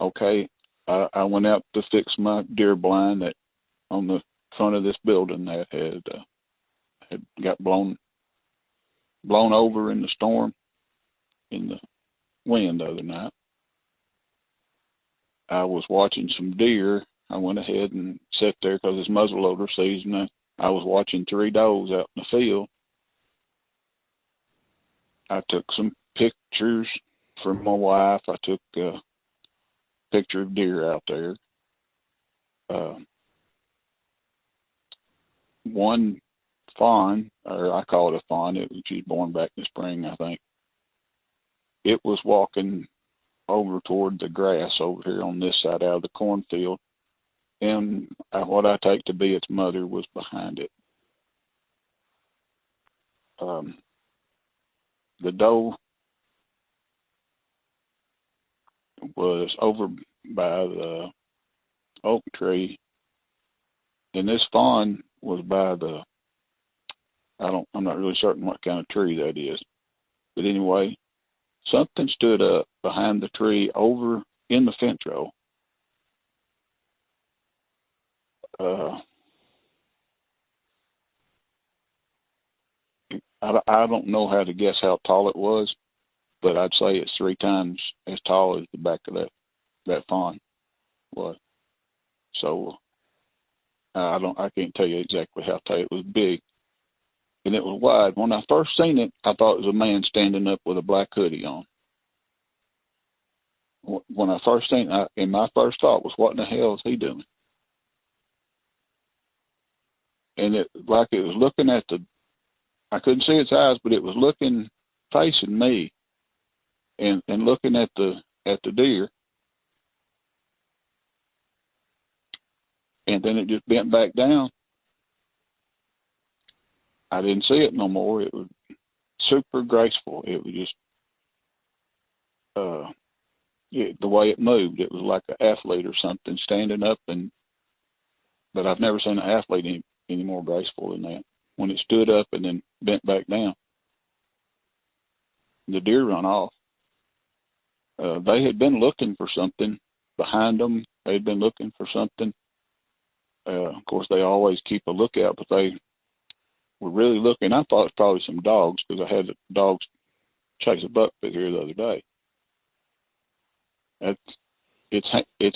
okay, I went out to fix my deer blind that on the front of this building that had got blown over in the storm in the wind the other night. I was watching some deer. I went ahead and sat there because it's muzzleloader season. I was watching 3 does out in the field. I took some pictures for my wife. I took a picture of deer out there. One fawn, or I call it a fawn, she's born back in the spring, I think. It was walking over toward the grass over here on this side out of the cornfield, and what I take to be its mother was behind it. The doe was over by the oak tree, and this fawn was by I'm not really certain what kind of tree that is. But anyway, something stood up behind the tree over in the fence row. I don't know how to guess how tall it was, but I'd say it's 3 times as tall as the back of that fawn was. So I can't tell you exactly how tall. It was big, and it was wide. When I first seen it, I thought it was a man standing up with a black hoodie on. When I first seen it, and my first thought was, what in the hell is he doing? And it was looking at I couldn't see its eyes, but it was facing me, and looking at the deer. And then it just bent back down. I didn't see it no more. It was super graceful. It was just the way it moved. It was like an athlete or something standing up, but I've never seen an athlete any more graceful than that. When it stood up and then bent back down, the deer run off. They had been looking for something behind them. They had been looking for something. Of course, they always keep a lookout, but they were really looking. I thought it was probably some dogs, because I had dogs chase a buck through here the other day. Its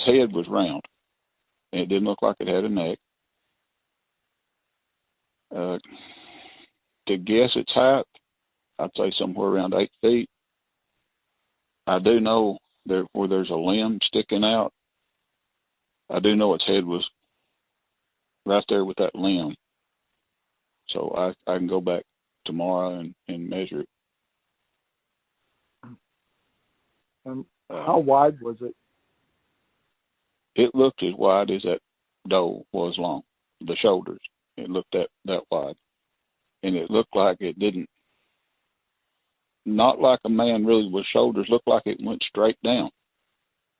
head was round, and it didn't look like it had a neck. To guess its height, I'd say somewhere around 8 feet. I do know where there's a limb sticking out. I do know its head was right there with that limb. So I can go back tomorrow and measure it. And how wide was it? It looked as wide as that doe was long. The shoulders. It looked that wide. And it looked like it didn't, not like a man really with shoulders, looked like it went straight down.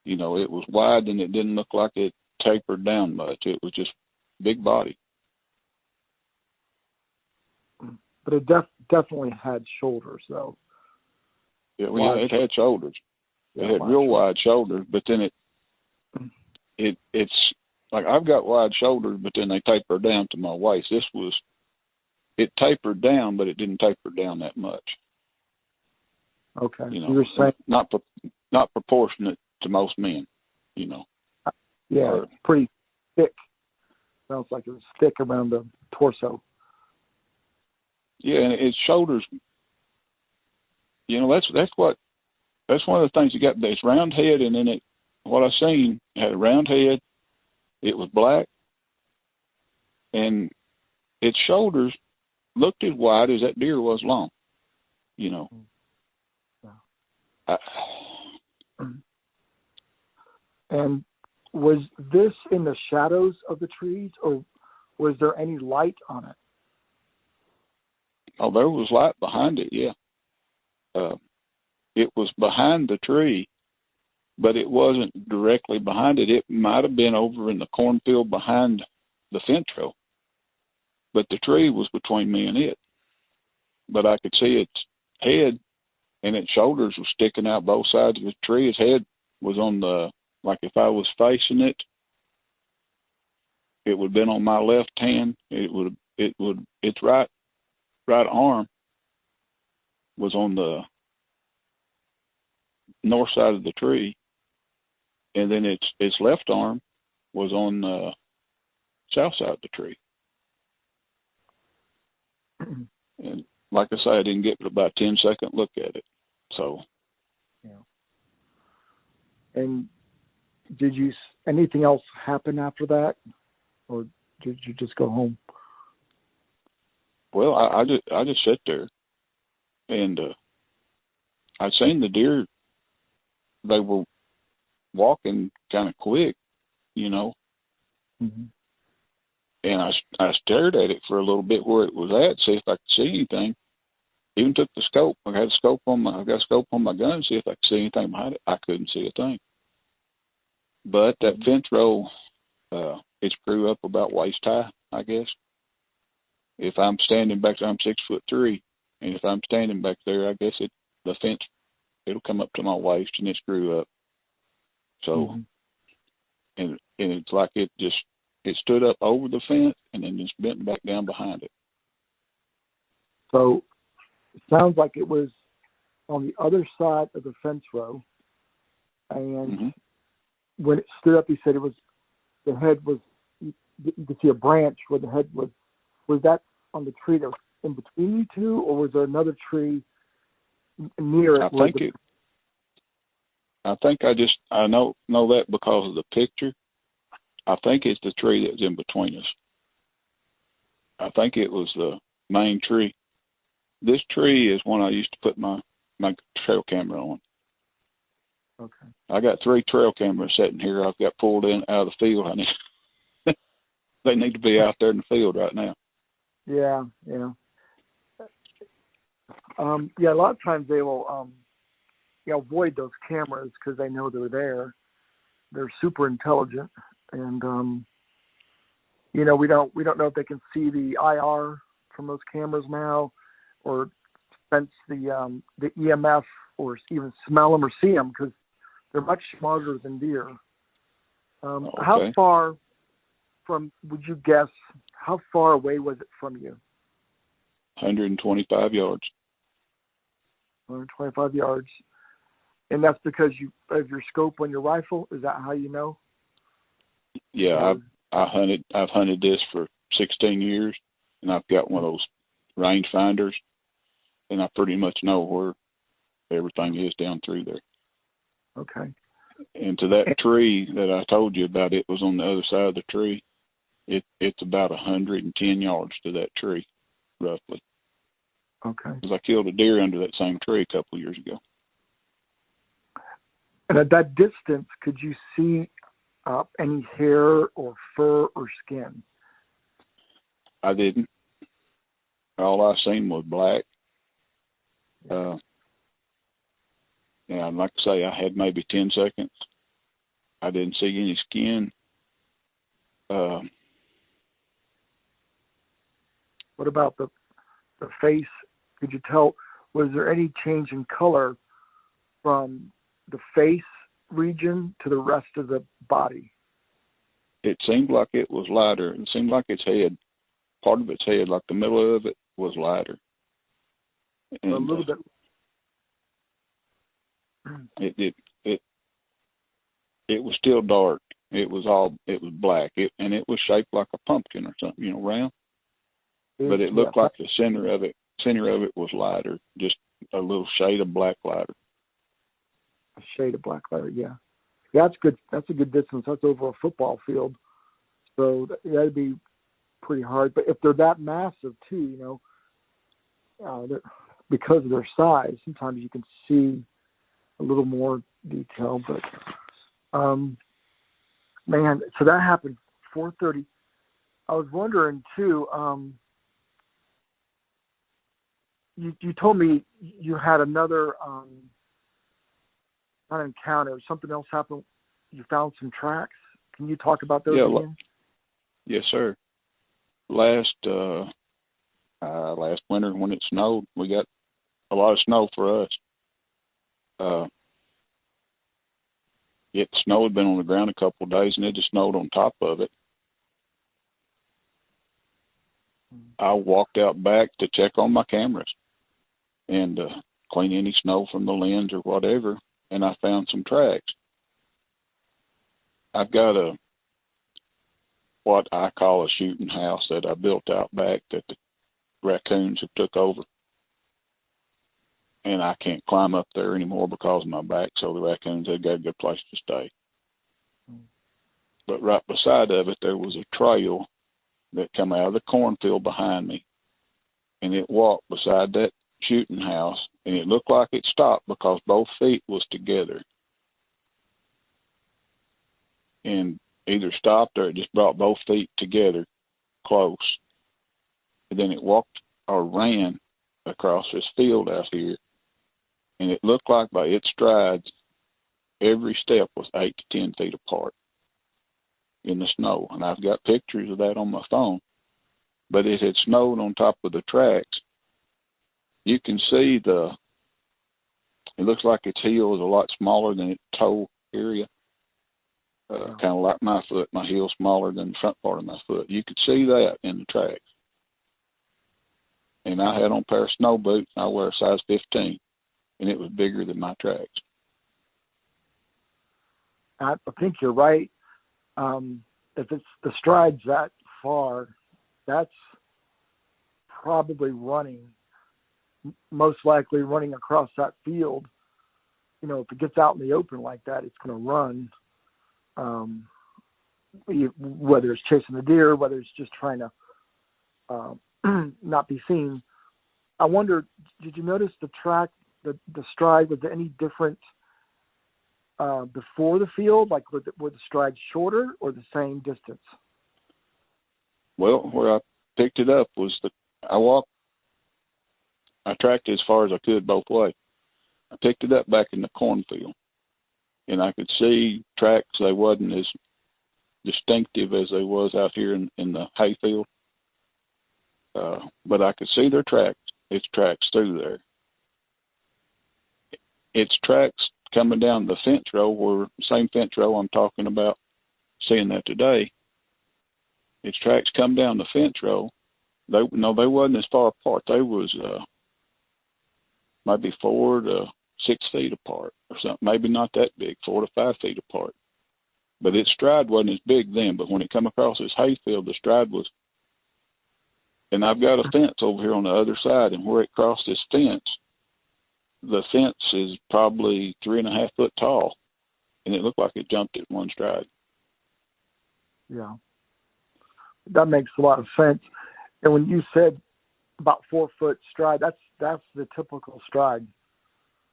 You know, it was wide, and it didn't look like it tapered down much. It was just big body. But it definitely had shoulders, though. Yeah, it had shoulders. It had real wide shoulders, but then it's like I've got wide shoulders, but then they taper down to my waist. It tapered down, but it didn't taper down that much. Okay, you know, you're saying not proportionate to most men, you know. Yeah, it's pretty thick. Sounds like it was thick around the torso. Yeah, and its shoulders. You know, that's one of the things you got. This round head, and then what I seen had a round head. It was black, and its shoulders looked as wide as that deer was long. You know. And was this in the shadows of the trees, or was there any light on it? Oh, there was light behind it, yeah. It was behind the tree, but it wasn't directly behind it. It might have been over in the cornfield behind the fence row, but the tree was between me and it. But I could see its head, and its shoulders were sticking out both sides of the tree. Its head was on the Like if I was facing it, it would have been on my left hand. Its right arm was on the north side of the tree, and then its left arm was on the south side of the tree. And like I say, I didn't get but about a 10-second look at it. So, yeah. And did anything else happen after that, or did you just go home? Well, I just sat there, and I seen the deer. They were walking kind of quick, you know. Mm-hmm. And I stared at it for a little bit where it was at, see if I could see anything. Even took the scope. I got a scope on my gun to see if I could see anything behind it. I couldn't see a thing. But that fence row, it grew up about waist high, I guess. If I'm standing back there, I'm 6'3", and if I'm standing back there, I guess the fence, it'll come up to my waist, and it's grew up. So, and it's like it stood up over the fence and then just bent back down behind it. So it sounds like it was on the other side of the fence row, and when it stood up, you said the head was, you could see a branch where the head was. Was that on the tree that was in between you two, or was there another tree near it? I know that because of the picture. I think it's the tree that's in between us. I think it was the main tree. This tree is one I used to put my trail camera on. Okay. I got 3 trail cameras sitting here. I've got pulled out of the field. They need to be out there in the field right now. Yeah. A lot of times they will, avoid those cameras because they know they're there. They're super intelligent, and we don't know if they can see the IR from those cameras now, or sense the EMF, or even smell them or see them, because they're much smarter than deer. Okay. How far would you guess, how far away was it from you? 125 yards. 125 yards. And that's because of your scope on your rifle? Is that how you know? Yeah, I've hunted this for 16 years, and I've got one of those range finders, and I pretty much know where everything is down through there. Okay. And to that tree that I told you about, it was on the other side of the tree. It's about 110 yards to that tree, roughly. Okay. Because I killed a deer under that same tree a couple of years ago. And at that distance, could you see any hair or fur or skin? I didn't. All I seen was black. And like I say, I had maybe 10 seconds. I didn't see any skin. What about the face? Could you tell, was there any change in color from the face region to the rest of the body? It seemed like it was lighter. It seemed like its head, part of its head, like the middle of it, was lighter. And, a little bit. It was still dark. It was black. It was shaped like a pumpkin or something, round. But it looked like the center of it was lighter, just a little shade of black lighter. A shade of black lighter, yeah. That's good. That's a good distance. That's over a football field. So that'd be pretty hard. But if they're that massive too, because of their size, sometimes you can see a little more detail. But man, so that happened 4:30. I was wondering too. You told me you had another not encounter. Something else happened. You found some tracks. Can you talk about those again? Yes, sir. Last winter when it snowed, we got a lot of snow for us. snow had been on the ground a couple of days, and it just snowed on top of it. I walked out back to check on my cameras and clean any snow from the lens or whatever, and I found some tracks. I've got what I call a shooting house that I built out back that the raccoons have took over. And I can't climb up there anymore because of my back, so the raccoons, they've got a good place to stay. But right beside of it, there was a trail that come out of the cornfield behind me, and it walked beside that shooting house, and it looked like it stopped because both feet was together. And either stopped or it just brought both feet together close. And then it walked or ran across this field out here, and it looked like by its strides, every step was 8 to 10 feet apart in the snow. And I've got pictures of that on my phone. But it had snowed on top of the tracks. You can see it looks like its heel is a lot smaller than its toe area. Kind of like my foot, my heel smaller than the front part of my foot. You could see that in the tracks. And I had on a pair of snow boots, and I wear a size 15, and it was bigger than my tracks. I think you're right. If it's the strides that far, that's probably running, most likely running across that field. You know, if it gets out in the open like that, it's going to run. Whether it's chasing the deer, whether it's just trying to not be seen. I wonder, did you notice the track, the stride, was there any different before the field? Like, were the strides shorter or the same distance? Well, where I picked it up was I tracked it as far as I could both ways. I picked it up back in the cornfield, and I could see tracks. They wasn't as distinctive as they was out here in the hayfield, but I could see their tracks. Its tracks through there. Its tracks coming down the fence row, where same fence row I'm talking about, seeing that today. Its tracks come down the fence row. They wasn't as far apart. They was maybe 4 to 6 feet apart or something. Maybe not that big, 4 to 5 feet apart. But its stride wasn't as big then. But when it come across this hayfield, the stride was. And I've got a fence over here on the other side, and where it crossed this fence, the fence is probably 3.5 foot tall, and it looked like it jumped at one stride. Yeah, that makes a lot of sense. And when you said about 4 foot stride, that's the typical stride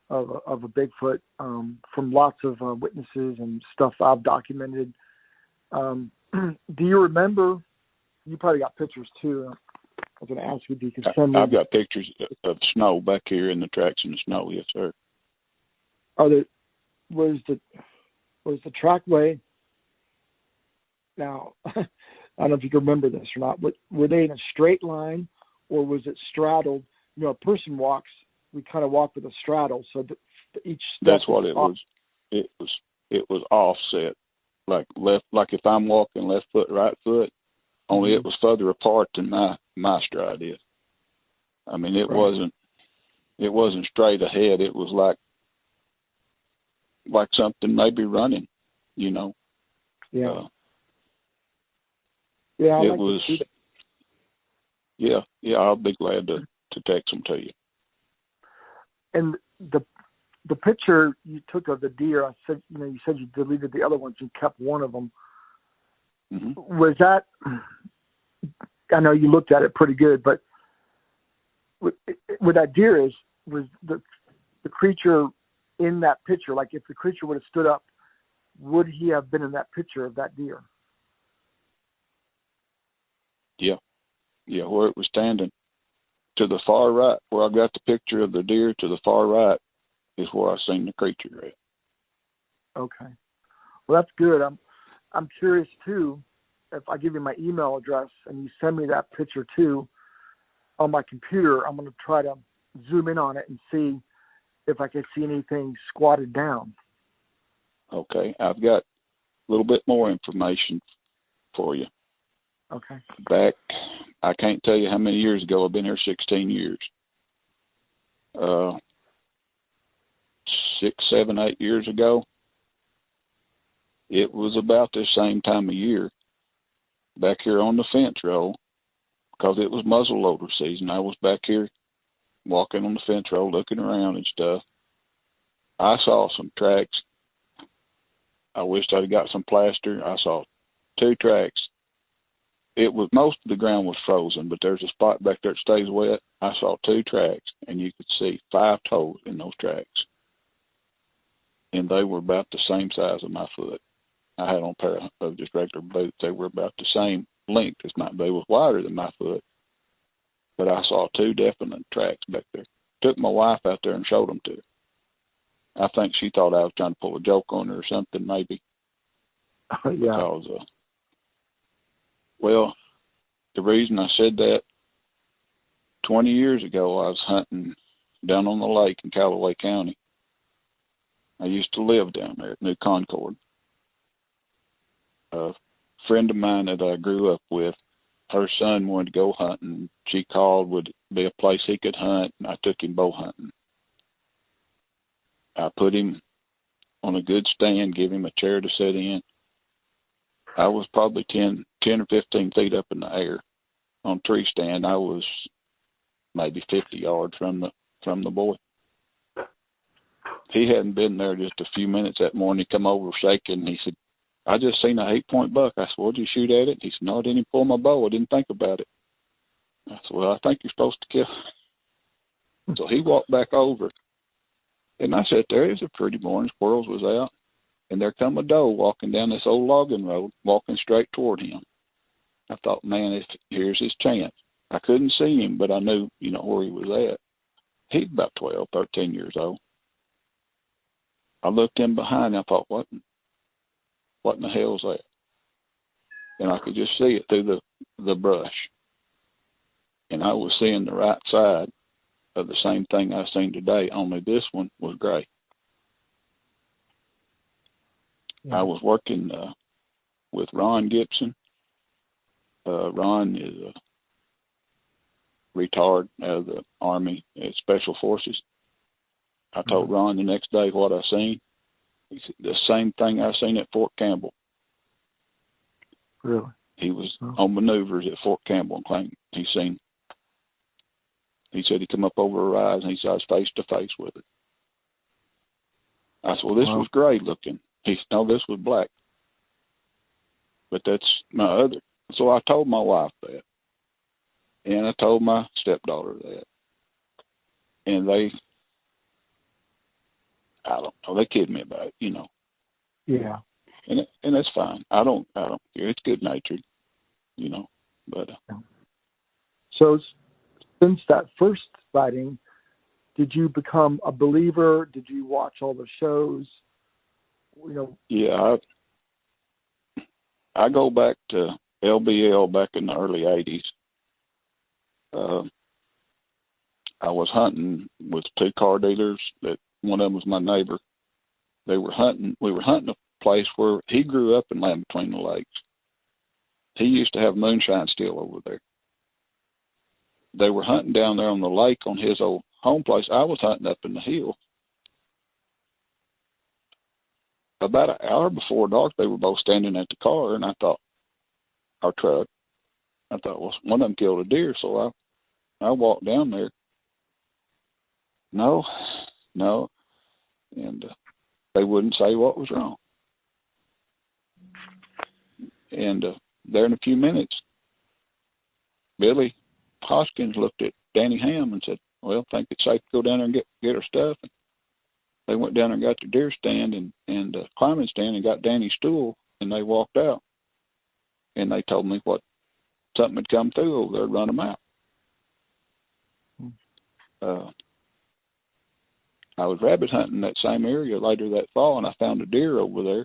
of a Bigfoot from lots of witnesses and stuff I've documented. Do you remember? You probably got pictures too. I was going to ask you if you could send me. I've got pictures of snow back here in the tracks in the snow. Yes, sir. Was the trackway? Now, I don't know if you can remember this or not. But were they in a straight line, or was it straddled? You know, a person walks. We kind of walk with a straddle, so each step. That's what it was. It was offset, like left. Like if I'm walking left foot, right foot. Only it was further apart than my stride is. I mean, it wasn't straight ahead. It was like something maybe running, you know. Yeah. It was. Yeah. I'll be glad to text them to you. And the picture you took of the deer, I said, you said you deleted the other ones and kept one of them. Mm-hmm. Was that? I know you looked at it pretty good, but with that deer was the creature in that picture? Like, if the creature would have stood up, would he have been in that picture of that deer? Yeah, where it was standing to the far right, where I got the picture of the deer to the far right, is where I seen the creature at. Okay, well, that's good. I'm curious too. If I give you my email address and you send me that picture too on my computer, I'm going to try to zoom in on it and see if I can see anything squatted down. Okay, I've got a little bit more information for you. Okay. Back, I can't tell you how many years ago. I've been here 16 years. 6, 7, 8 years ago, it was about the same time of year. Back here on the fence row, because it was muzzleloader season, I was back here walking on the fence row, looking around and stuff. I saw some tracks. I wished I'd got some plaster. I saw 2 tracks. It was, most of the ground was frozen, but there's a spot back there that stays wet. I saw 2 tracks, and you could see 5 toes in those tracks. And they were about the same size of my foot. I had on a pair of just regular boots. They were about the same length as my, they was wider than my foot. But I saw 2 definite tracks back there. Took my wife out there and showed them to her. I think she thought I was trying to pull a joke on her or something, maybe. Yeah. Because, well, the reason I said that, 20 years ago, I was hunting down on the lake in Calloway County. I used to live down there at New Concord. A friend of mine that I grew up with, her son wanted to go hunting. She called, would be a place he could hunt, and I took him bow hunting. I put him on a good stand, give him a chair to sit in. I was probably 10 or 15 feet up in the air on a tree stand. I was maybe 50 yards from the boy. He hadn't been there just a few minutes that morning. He come over shaking, and he said, I just seen a 8-point buck. I said, well, did you shoot at it? He said, no, I didn't pull my bow. I didn't think about it. I said, well, I think you're supposed to kill. So he walked back over, and I sat there. It was a pretty morning. Squirrels was out, and there come a doe walking down this old logging road, walking straight toward him. I thought, man, here's his chance. I couldn't see him, but I knew, where he was at. He's about 12, 13 years old. I looked in behind, and I thought, what in the hell is that? And I could just see it through the brush. And I was seeing the right side of the same thing I seen today, only this one was gray. Yeah. I was working with Ron Gibson. Ron is a retard out of the Army at Special Forces. I told Ron the next day what I seen. He said, the same thing I seen at Fort Campbell. Really? He was on maneuvers at Fort Campbell and claimed he seen. He said he come up over a rise and he saw us face to face with it. I said, well, this was gray looking. He said, no, this was black. But that's my other. So I told my wife that. And I told my stepdaughter that. And I don't know, they kid me about it, Yeah. And that's fine. I don't care. It's good natured, but. So since that first sighting, did you become a believer? Did you watch all the shows? Yeah, I go back to LBL back in the early 80s. I was hunting with 2 car dealers. That one of them was my neighbor. We were hunting a place where he grew up in Land Between the Lakes. He used to have moonshine still over there. They were hunting down there on the lake on his old home place. I was hunting up in the hill. About an hour before dark, they were both standing at the car, and I thought, our truck. I thought, well, one of them killed a deer, so I walked down there. No, and they wouldn't say what was wrong. And there in a few minutes, Billy Hoskins looked at Danny Ham and said, well, think it's safe to go down there and get our stuff. And they went down there and got the deer stand and climbing stand and got Danny's stool, and they walked out. And they told me something had come through over there to run them out. I was rabbit hunting that same area later that fall, and I found a deer over there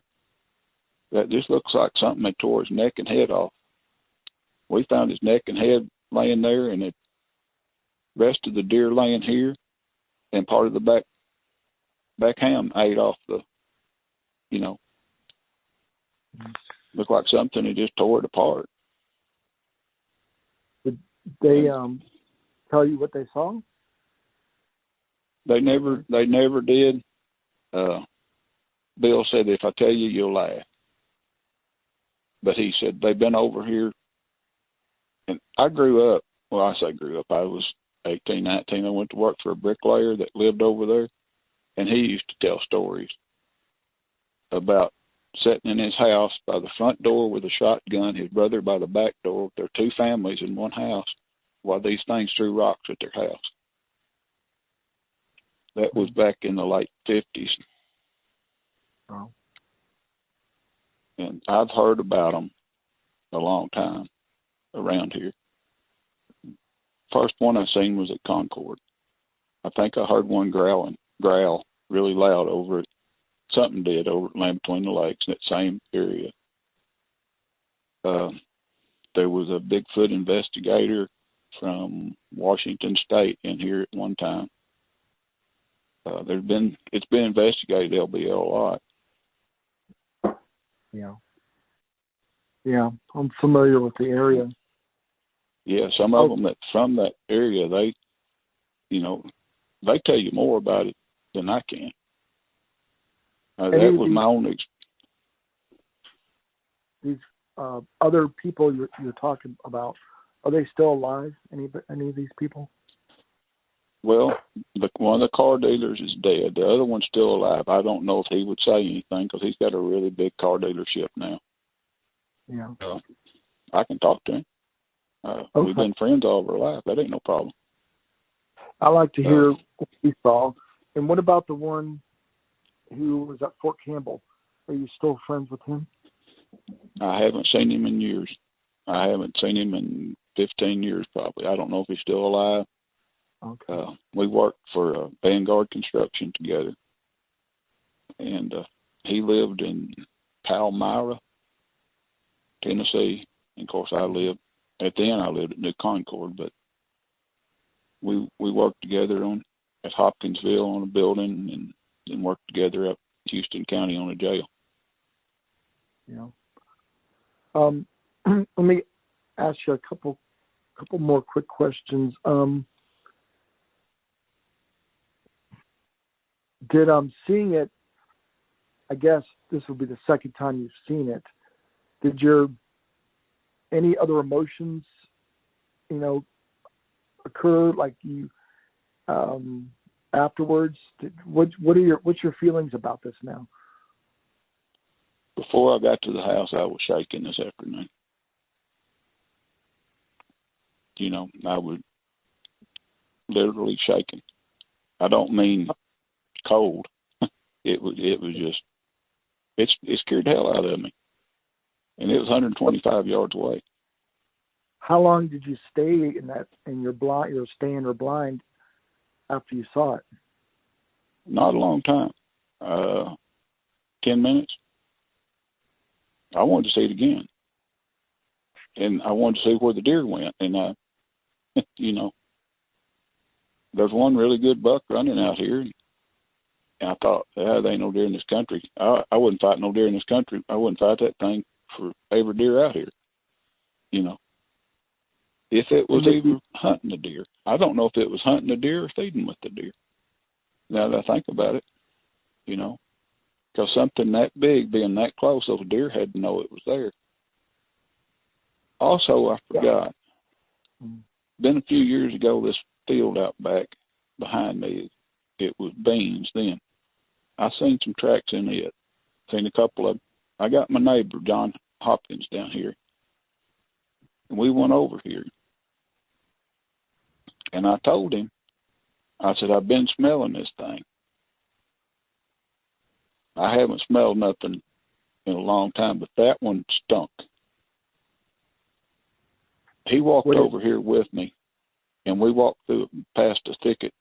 that just looks like something had tore his neck and head off. We found his neck and head laying there, and the rest of the deer laying here, and part of the back ham ate off you know, looked like something had just tore it apart. Did they tell you what they saw? They never did. Bill said, if I tell you, you'll laugh. But he said, they've been over here. And I grew up, well, I say grew up, I was 18, 19. I went to work for a bricklayer that lived over there. And he used to tell stories about sitting in his house by the front door with a shotgun, his brother by the back door. There are two families in one house while these things threw rocks at their house. That was back in the late 50s. Oh. And I've heard about them a long time around here. First one I seen was at Concord. I think I heard one growl really loud over it. Something did over at Land Between the Lakes in that same area. There was a Bigfoot investigator from Washington State in here at one time. It's been investigated LBL a lot. Yeah, I'm familiar with the area. Yeah, some of them that from that area, they tell you more about it than I can. That was my own experience. These other people you're talking about, are they still alive? Any of these people? Well, one of the car dealers is dead. The other one's still alive. I don't know if he would say anything because he's got a really big car dealership now. Yeah. I can talk to him. Okay. We've been friends all of our life. That ain't no problem. I like to hear what he saw. And what about the one who was at Fort Campbell? Are you still friends with him? I haven't seen him in years. I haven't seen him in 15 years probably. I don't know if he's still alive. Okay. We worked for Vanguard Construction together. And he lived in Palmyra, Tennessee. And of course, I lived at New Concord, but we worked together at Hopkinsville on a building and then worked together up Houston County on a jail. Yeah. Let me ask you a couple more quick questions. Did seeing it, I guess this will be the second time you've seen it. Did any other emotions, occur like you afterwards? What's your feelings about this now? Before I got to the house, I was shaking this afternoon. I was literally shaking. I don't mean cold. It was just, it scared the hell out of me. And it was 125 yards away. How long did you stay in your stand or blind after you saw it? Not a long time. 10 minutes. I wanted to see it again. And I wanted to see where the deer went. And, there's one really good buck running out here. And I thought, there ain't no deer in this country. I wouldn't fight no deer in this country. I wouldn't fight that thing for every deer out here. If it was even hunting the deer. I don't know if it was hunting the deer or feeding with the deer. Now that I think about it, because something that big being that close, those deer had to know it was there. Also, I forgot, been a few years ago, this field out back behind me, it was beans then. I seen some tracks in it. Seen a couple of, I got my neighbor, John Hopkins, down here. And we went over here. And I told him, I said, I've been smelling this thing. I haven't smelled nothing in a long time, but that one stunk. He walked over here with me, and we walked through it past a thicket.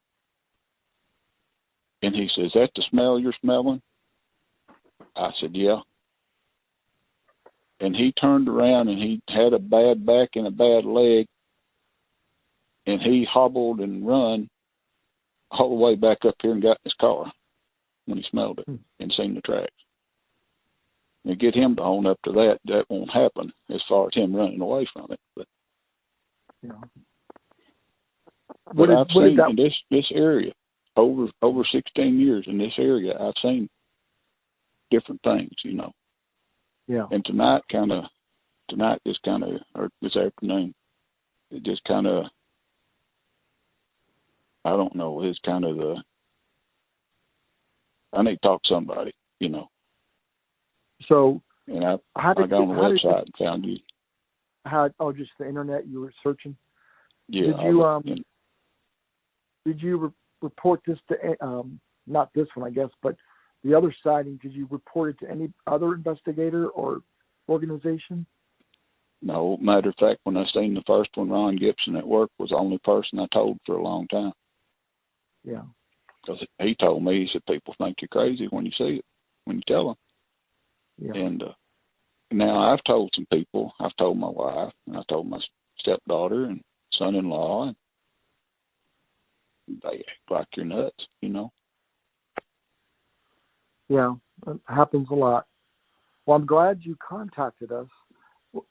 And he says, is that the smell you're smelling? I said, yeah. And he turned around, and he had a bad back and a bad leg, and he hobbled and run all the way back up here and got in his car when he smelled it and seen the tracks. and get him to own up to that. That won't happen as far as him running away from it. But, yeah. but I've seen in this area over 16 years in this area, I've seen different things, you know. Yeah. And tonight just kind of, or this afternoon, it just kind of, I don't know, it's kind of I need to talk to somebody, you know. So, and I got on the website and found you. Just the internet you were searching? Yeah. Did you report this to, not this one, I guess, but the other sighting, did you report it to any other investigator or organization? No, matter of fact, when I seen the first one, Ron Gibson at work was the only person I told for a long time. Yeah. Because he told me, he said, people think you're crazy when you see it, when you tell them. Yeah. And now I've told some people, I've told my wife, and I told my stepdaughter and son-in-law, and they act like you're nuts, you know. Yeah, it happens a lot. Well, I'm glad you contacted us.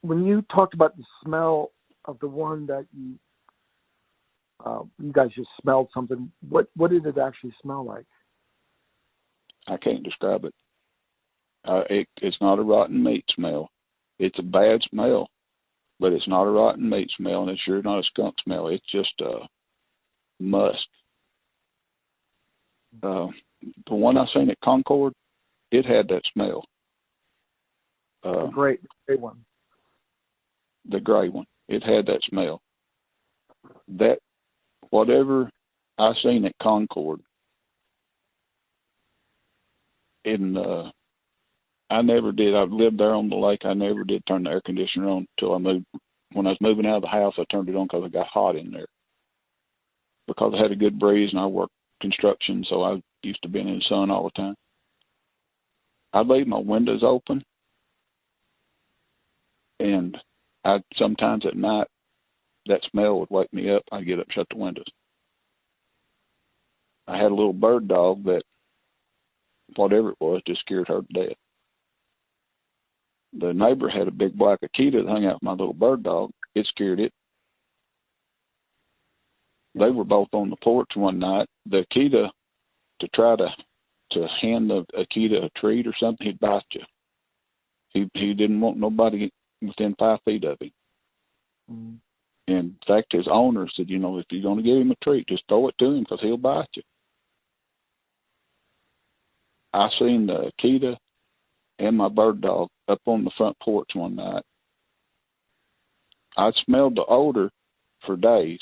When you talked about the smell of the one that you guys just smelled something, what did it actually smell like? I can't describe it. It's not a rotten meat smell. It's a bad smell, but it's not a rotten meat smell, and it's sure not a skunk smell. It's just musk. The one I seen at Concord, it had that smell. The gray one. The gray one. It had that smell. That, whatever I seen at Concord, I never did. I've lived there on the lake. I never did turn the air conditioner on until I moved. When I was moving out of the house, I turned it on because it got hot in there. Because I had a good breeze and I worked construction, so I used to be in the sun all the time. I'd leave my windows open, and sometimes at night, that smell would wake me up. I'd get up and shut the windows. I had a little bird dog that, whatever it was, just scared her to death. The neighbor had a big black Akita that hung out with my little bird dog. It scared it. They were both on the porch one night. The Akita, to try to hand the Akita a treat or something, he'd bite you. He didn't want nobody within 5 feet of him. Mm. In fact, his owner said, you know, if you're going to give him a treat, just throw it to him because he'll bite you. I seen the Akita and my bird dog up on the front porch one night. I smelled the odor for days,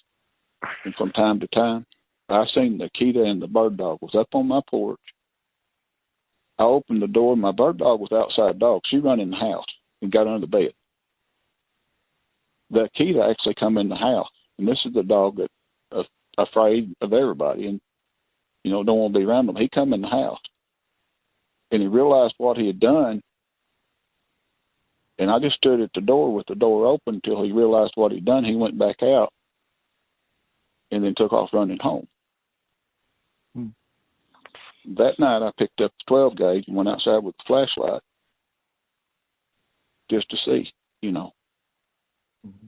and from time to time, I seen the Akita and the bird dog was up on my porch. I opened the door, my bird dog was outside dog. She run in the house and got under the bed. The Akita actually come in the house, and this is the dog that afraid of everybody and, you know, don't want to be around them. He come in the house, and he realized what he had done, and I just stood at the door with the door open until he realized what he'd done. He went back out and then took off running home. Hmm. That night I picked up the 12 gauge and went outside with the flashlight just to see, you know. Mm-hmm.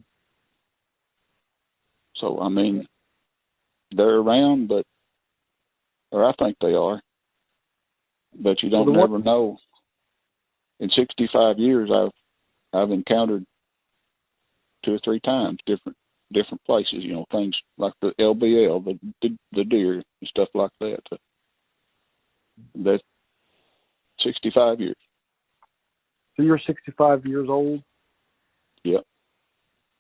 So, I mean, they're around, or I think they are, but you don't never know. In 65 years, I've encountered 2 or 3 times different places, you know, things like the LBL, the deer and stuff like that. That's 65 years. So you're 65 years old? Yeah.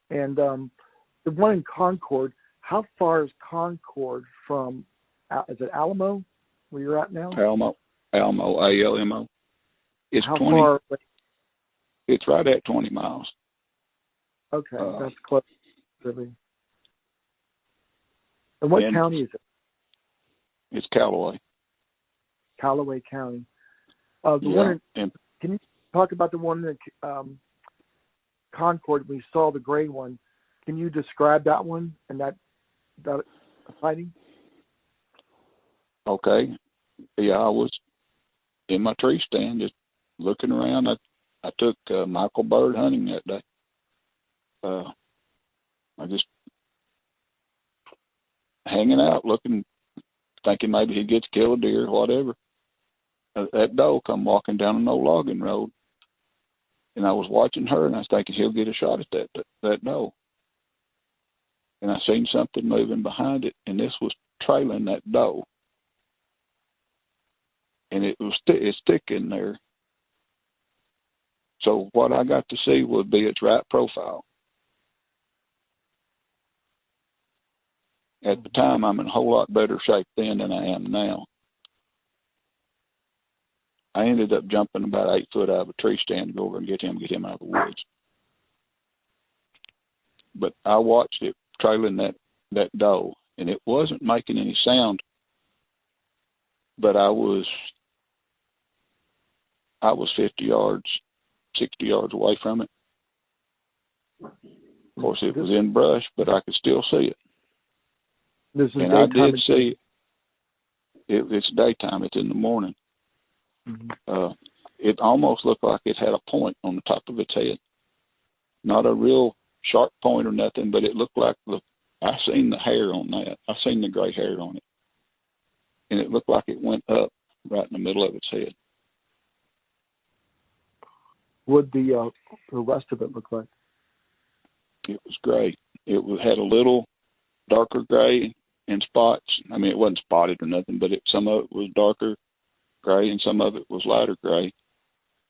And the one in Concord, how far is Concord from, is it Almo, where you're at now? Almo, ALMO. It's how 20. Far? It's right at 20 miles. Okay, that's close. Really. And what county is it? It's Calloway. Calloway County. Can you talk about the one in Concord? We saw the gray one. Can you describe that one and that sighting? Okay. Yeah, I was in my tree stand just looking around. I took Michael bird hunting that day. I just hanging out, looking, thinking maybe he'd get to kill a deer or whatever. That doe come walking down an old logging road, and I was watching her, and I was thinking he'll get a shot at that doe. And I seen something moving behind it, and this was trailing that doe. And it's thick in there. So what I got to see would be its right profile. At the time, I'm in a whole lot better shape then than I am now. I ended up jumping about 8 foot out of a tree stand to go over and get him out of the woods. But I watched it trailing that doe, and it wasn't making any sound. But I was 50 yards, 60 yards away from it. Of course, it was in brush, but I could still see it. And I did see it. It's daytime. It's in the morning. Mm-hmm. It almost looked like it had a point on the top of its head. Not a real sharp point or nothing, but it looked like I seen the hair on that. I seen the gray hair on it. And it looked like it went up right in the middle of its head. What did the rest of it look like? It was gray. It had a little darker gray in spots. I mean, it wasn't spotted or nothing, but some of it was darker gray and some of it was lighter gray.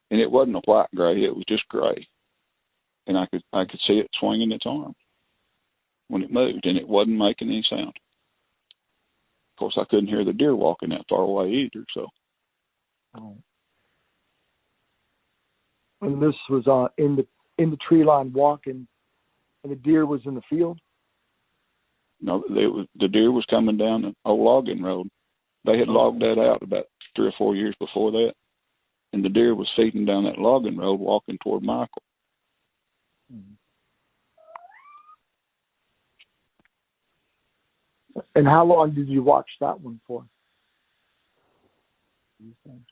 And it wasn't a white gray. It was just gray. And I could see it swinging its arm when it moved, and it wasn't making any sound. Of course, I couldn't hear the deer walking that far away either. So. Oh. And this was in the tree line walking, and the deer was in the field? No, the deer was coming down an old logging road. They had logged that out about 3 or 4 years before that, and the deer was feeding down that logging road walking toward Michael. Mm-hmm. And how long did you watch that one for?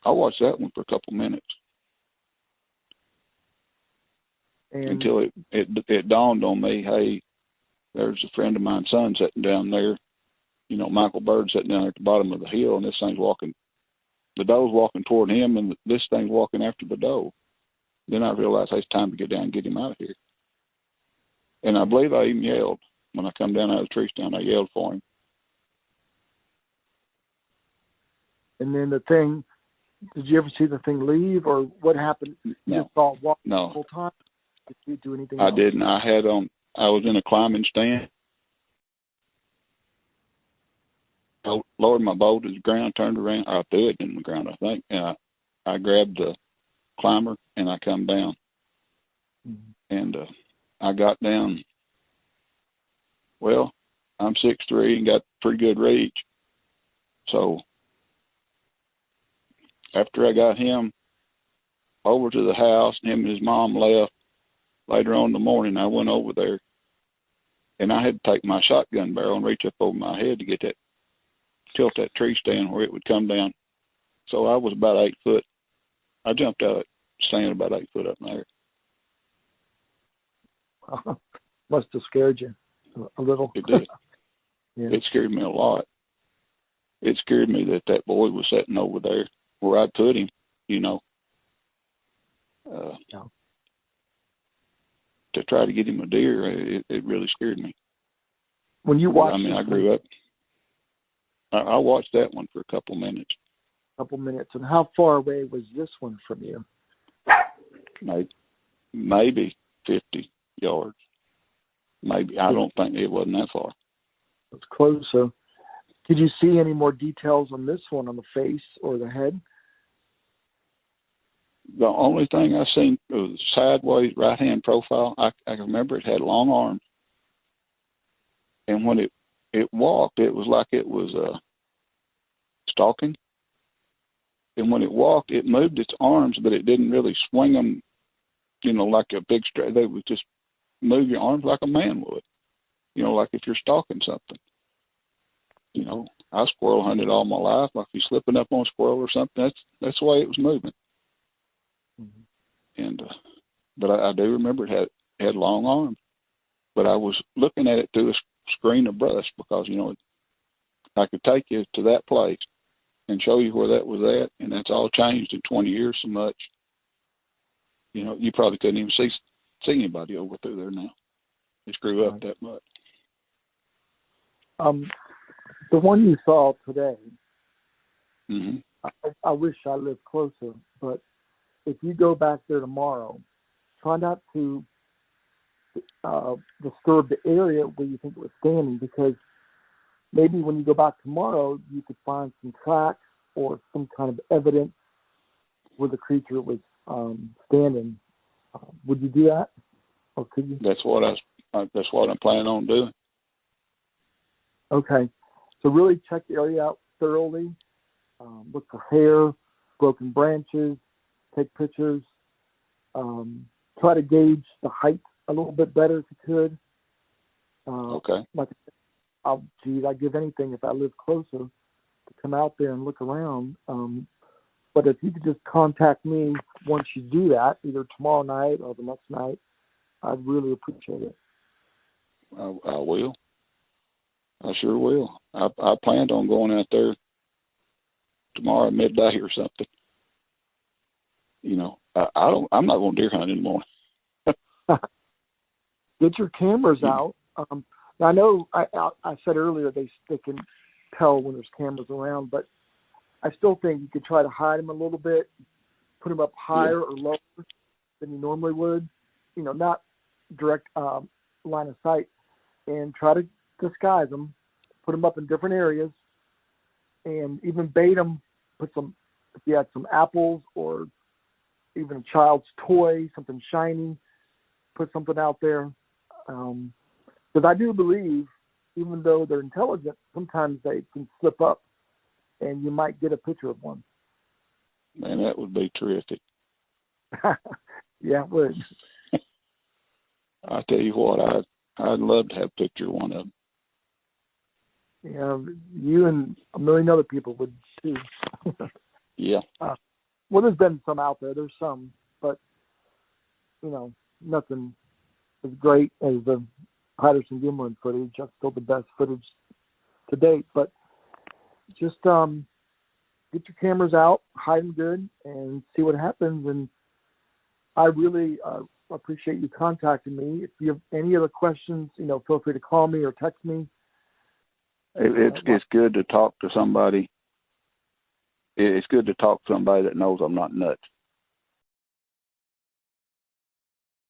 I watched that one for a couple minutes. Until it dawned on me, hey, there's a friend of mine's son sitting down there, Michael Bird sitting down there at the bottom of the hill, and this thing's walking, the doe's walking toward him, and this thing's walking after the doe. Then I realized, hey, it's time to get down and get him out of here. And I believe I even yelled. When I come down out of the tree stand, I yelled for him. And then the thing, did you ever see the thing leave, or what happened? You just saw it walk the whole time? Did you do anything else? I didn't. I was in a climbing stand. I lowered my bow to the ground, turned around. I threw it in the ground, I think. And I grabbed the climber, and I come down. Mm-hmm. And I got down. Well, I'm 6'3" and got pretty good reach. So after I got him over to the house, him and his mom left. Later on in the morning, I went over there, and I had to take my shotgun barrel and reach up over my head to tilt that tree stand where it would come down. So I was about 8 foot. I jumped out of the stand about 8 foot up in the air. Must have scared you a little. It did. Yeah. It scared me a lot. It scared me that boy was sitting over there where I put him, to try to get him a deer. It really scared me. When you watched, I grew up. I watched that one for a couple minutes. And how far away was this one from you? Maybe 50 yards. Maybe. I don't think it wasn't that far. It's close. So, did you see any more details on this one, on the face or the head? The only thing I seen was sideways right-hand profile. I remember it had long arms. And when it walked, it was like it was stalking. And when it walked, it moved its arms, but it didn't really swing them, like a big straight. They would just move your arms like a man would, like if you're stalking something. I squirrel hunted all my life. Like if you're slipping up on a squirrel or something, that's the way it was moving. Mm-hmm. and but I do remember it had long arms. But I was looking at it through a screen of brush because, you know, I could take you to that place and show you where that was at, and that's all changed in 20 years so much. You know, you probably couldn't even see anybody over through there now. It's grew up that much. The one you saw today, Mm-hmm. I wish I lived closer, but if you go back there tomorrow, try not to disturb the area where you think it was standing, because maybe when you go back tomorrow, you could find some tracks or some kind of evidence where the creature was standing. Would you do that, or could you? That's what I'm planning on doing. Okay, so really check the area out thoroughly. Look for hair, broken branches, take pictures. Try to gauge the height a little bit better if you could. Okay. I'd give anything if I lived closer to come out there and look around. But if you could just contact me once you do that, either tomorrow night or the next night, I'd really appreciate it. I will. I sure will. I planned on going out there tomorrow at midday or something. You know, I'm not going deer hunt anymore. Get your cameras out. Now I know I said earlier they can tell when there's cameras around, but I still think you could try to hide them a little bit, put them up higher or lower than you normally would. You know, not direct line of sight, and try to disguise them. Put them up in different areas, and even bait them. If you had some apples or even a child's toy, something shiny, put something out there. Because I do believe, even though they're intelligent, sometimes they can slip up, and you might get a picture of one. Man, that would be terrific. Yeah, it would. I tell you what, I'd love to have a picture of one of them. Yeah, you and a million other people would too. Yeah. Well, there's been some out there. There's some, but you know, nothing as great as the Patterson-Gimlin footage. That's still the best footage to date. But just get your cameras out, hide them good, and see what happens. And I really appreciate you contacting me. If you have any other questions, you know, feel free to call me or text me. It's good to talk to somebody. It's good to talk to somebody that knows I'm not nuts.